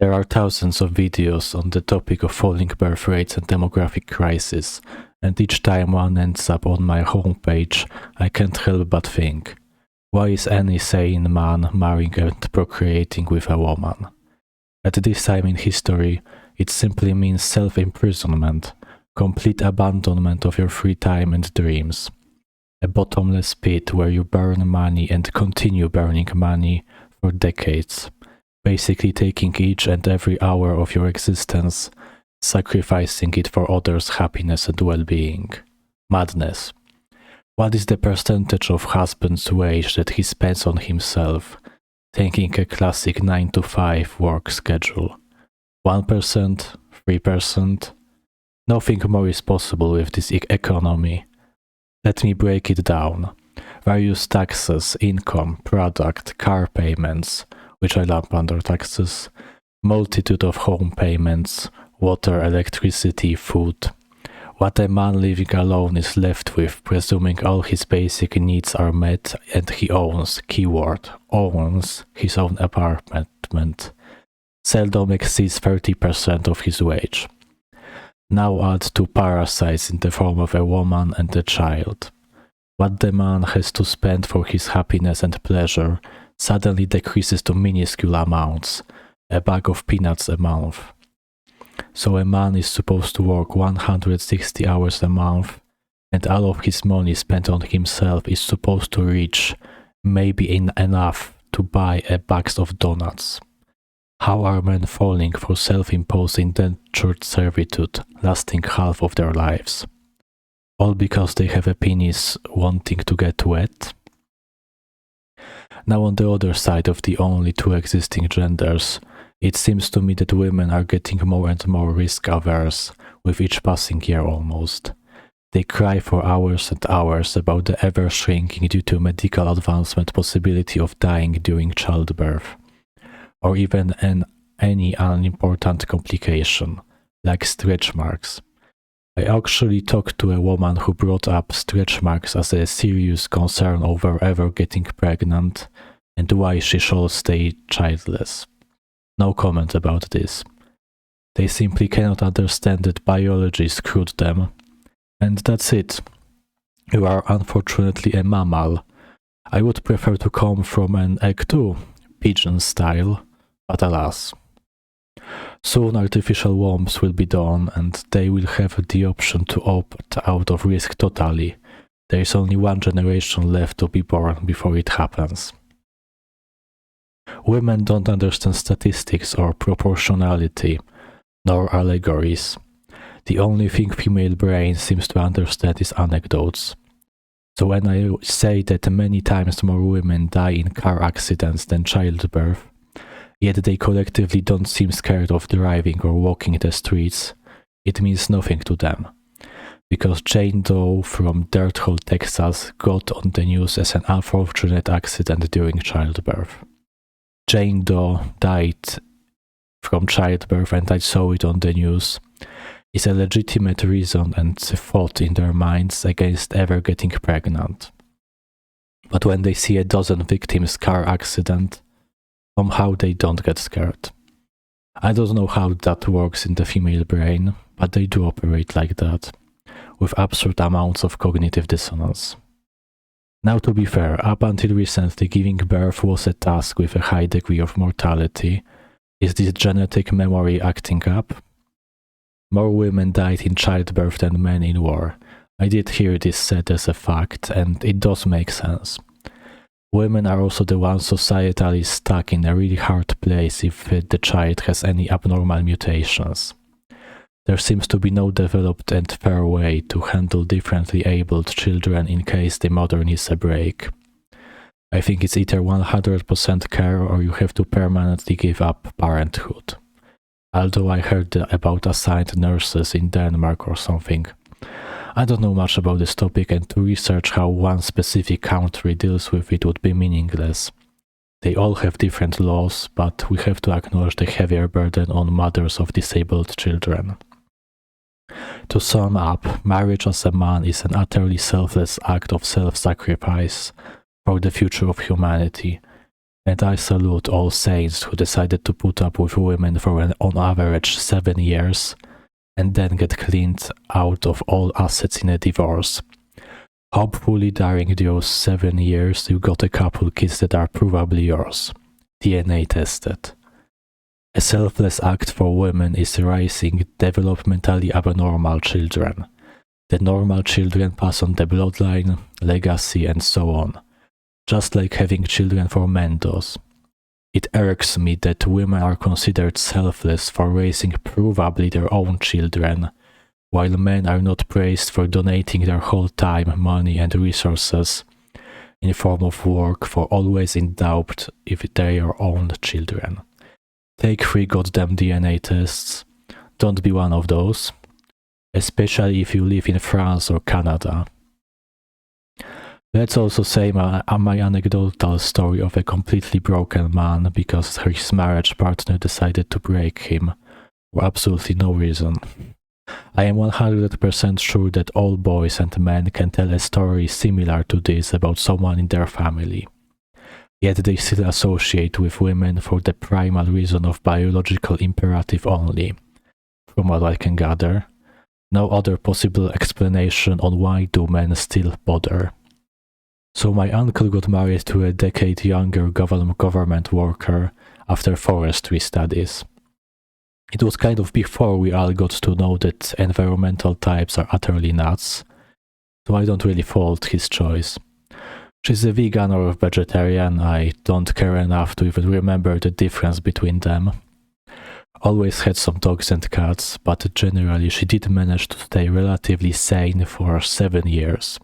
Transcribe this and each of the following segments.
There are thousands of videos on the topic of falling birth rates and demographic crisis, and each time one ends up on my homepage, I can't help but think, why is any sane man marrying and procreating with a woman? At this time in history, it simply means self-imprisonment, complete abandonment of your free time and dreams. A bottomless pit where you burn money and continue burning money for decades, basically taking each and every hour of your existence, sacrificing it for others' happiness and well-being. Madness. What is the percentage of husband's wage that he spends on himself, taking a classic 9-to-5 work schedule? 1%? 3%? Nothing more is possible with this economy. Let me break it down. Various taxes, income, product, car payments, which I lump under taxes, multitude of home payments, water, electricity, food. What a man living alone is left with, presuming all his basic needs are met and he owns, keyword, owns his own apartment, seldom exceeds 30% of his wage. Now add two parasites in the form of a woman and a child. What the man has to spend for his happiness and pleasure suddenly decreases to minuscule amounts, a bag of peanuts a month. So a man is supposed to work 160 hours a month, and all of his money spent on himself is supposed to reach maybe enough to buy a box of donuts. How are men falling for self-imposed indentured servitude lasting half of their lives? All because they have a penis wanting to get wet? Now on the other side of the only two existing genders, it seems to me that women are getting more and more risk-averse with each passing year almost. They cry for hours and hours about the ever-shrinking due to medical advancement possibility of dying during childbirth, or even any unimportant complication, like stretch marks. I actually talked to a woman who brought up stretch marks as a serious concern over ever getting pregnant and why she should stay childless. No comment about this. They simply cannot understand that biology screwed them. And that's it. You are unfortunately a mammal. I would prefer to come from an egg too, pigeon style, but alas. Soon artificial wombs will be done and they will have the option to opt out of risk totally. There is only one generation left to be born before it happens. Women don't understand statistics or proportionality, nor allegories. The only thing female brain seems to understand is anecdotes. So when I say that many times more women die in car accidents than childbirth, yet they collectively don't seem scared of driving or walking the streets, it means nothing to them. Because Jane Doe from Dirt Hole, Texas got on the news as an unfortunate accident during childbirth. Jane Doe died from childbirth and I saw it on the news, is a legitimate reason and thought in their minds against ever getting pregnant. But when they see a dozen victims' car accident, somehow they don't get scared. I don't know how that works in the female brain, but they do operate like that, with absurd amounts of cognitive dissonance. Now to be fair, up until recently giving birth was a task with a high degree of mortality. Is this genetic memory acting up? More women died in childbirth than men in war. I did hear this said as a fact, and it does make sense. Women are also the ones societally stuck in a really hard place if the child has any abnormal mutations. There seems to be no developed and fair way to handle differently abled children in case the mother needs a break. I think it's either 100% care or you have to permanently give up parenthood. Although I heard about assigned nurses in Denmark or something. I don't know much about this topic, and to research how one specific country deals with it would be meaningless. They all have different laws, but we have to acknowledge the heavier burden on mothers of disabled children. To sum up, marriage as a man is an utterly selfless act of self-sacrifice for the future of humanity. And I salute all saints who decided to put up with women for on average 7 years and then get cleaned out of all assets in a divorce. Hopefully during those 7 years you got a couple kids that are probably yours, DNA tested. A selfless act for women is raising developmentally abnormal children. The normal children pass on the bloodline, legacy and so on, just like having children for men does. It irks me that women are considered selfless for raising probably their own children, while men are not praised for donating their whole time, money and resources in form of work for always in doubt if they are own children. Take 3 goddamn DNA tests. Don't be one of those, especially if you live in France or Canada. Let's also say my anecdotal story of a completely broken man because his marriage partner decided to break him for absolutely no reason. I am 100% sure that all boys and men can tell a story similar to this about someone in their family. Yet they still associate with women for the primal reason of biological imperative only, from what I can gather. No other possible explanation on why do men still bother. So my uncle got married to a decade younger government worker after forestry studies. It was kind of before we all got to know that environmental types are utterly nuts, so I don't really fault his choice. She's a vegan or a vegetarian, I don't care enough to even remember the difference between them. Always had some dogs and cats, but generally she did manage to stay relatively sane for 7 years.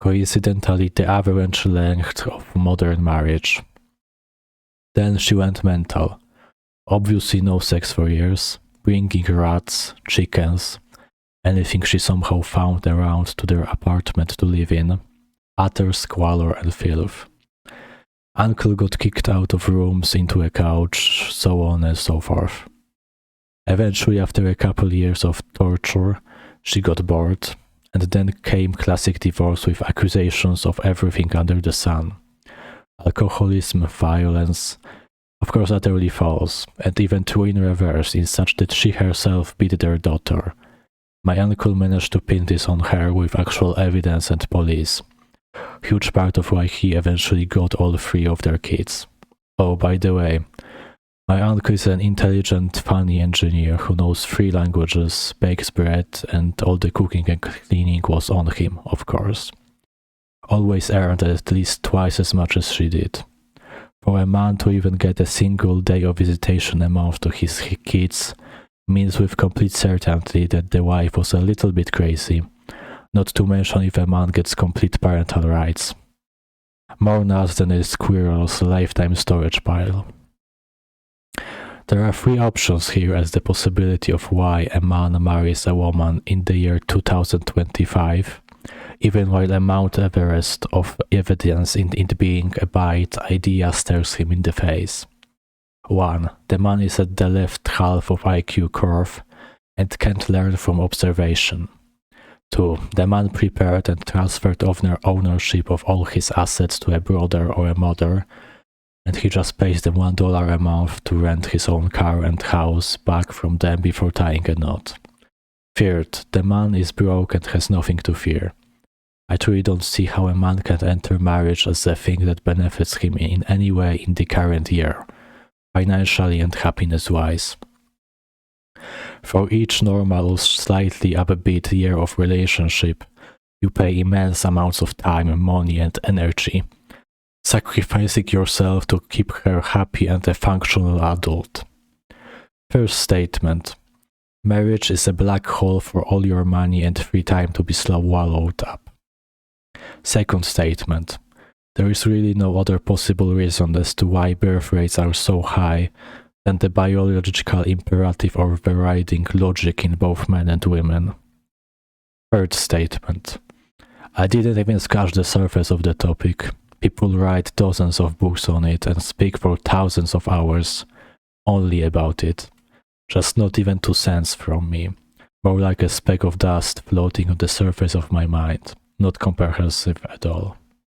Coincidentally, the average length of modern marriage. Then she went mental. Obviously no sex for years, bringing rats, chickens, anything she somehow found around to their apartment to live in, utter squalor and filth. Uncle got kicked out of rooms into a couch, so on and so forth. Eventually, after a couple years of torture, she got bored, and then came classic divorce with accusations of everything under the sun. Alcoholism, violence, of course utterly false, and even true in reverse in such that she herself beat their daughter. My uncle managed to pin this on her with actual evidence and police. Huge part of why he eventually got all 3 of their kids. Oh, by the way, my uncle is an intelligent, funny engineer who knows 3 languages, bakes bread, and all the cooking and cleaning was on him, of course. Always earned at least twice as much as she did. For a man to even get a single day of visitation a month to his kids means with complete certainty that the wife was a little bit crazy, not to mention if a man gets complete parental rights. More nuts than a squirrel's lifetime storage pile. There are 3 options here as the possibility of why a man marries a woman in the year 2025, even while a Mount Everest of evidence in it being a bite idea stares him in the face. 1. The man is at the left half of IQ curve and can't learn from observation. 2. The man prepared and transferred ownership of all his assets to a brother or a mother, and he just pays them $1 a month to rent his own car and house back from them before tying a knot. 3rd, the man is broke and has nothing to fear. I truly don't see how a man can enter marriage as a thing that benefits him in any way in the current year, financially and happiness-wise. For each normal, slightly upbeat year of relationship, you pay immense amounts of time, money and energy, sacrificing yourself to keep her happy and a functional adult. First statement. Marriage is a black hole for all your money and free time to be swallowed up. Second statement. There is really no other possible reason as to why birth rates are so high than the biological imperative overriding logic in both men and women. Third statement. I didn't even scratch the surface of the topic. People write dozens of books on it and speak for thousands of hours only about it. Just not even 2 cents from me. More like a speck of dust floating on the surface of my mind. Not comprehensive at all.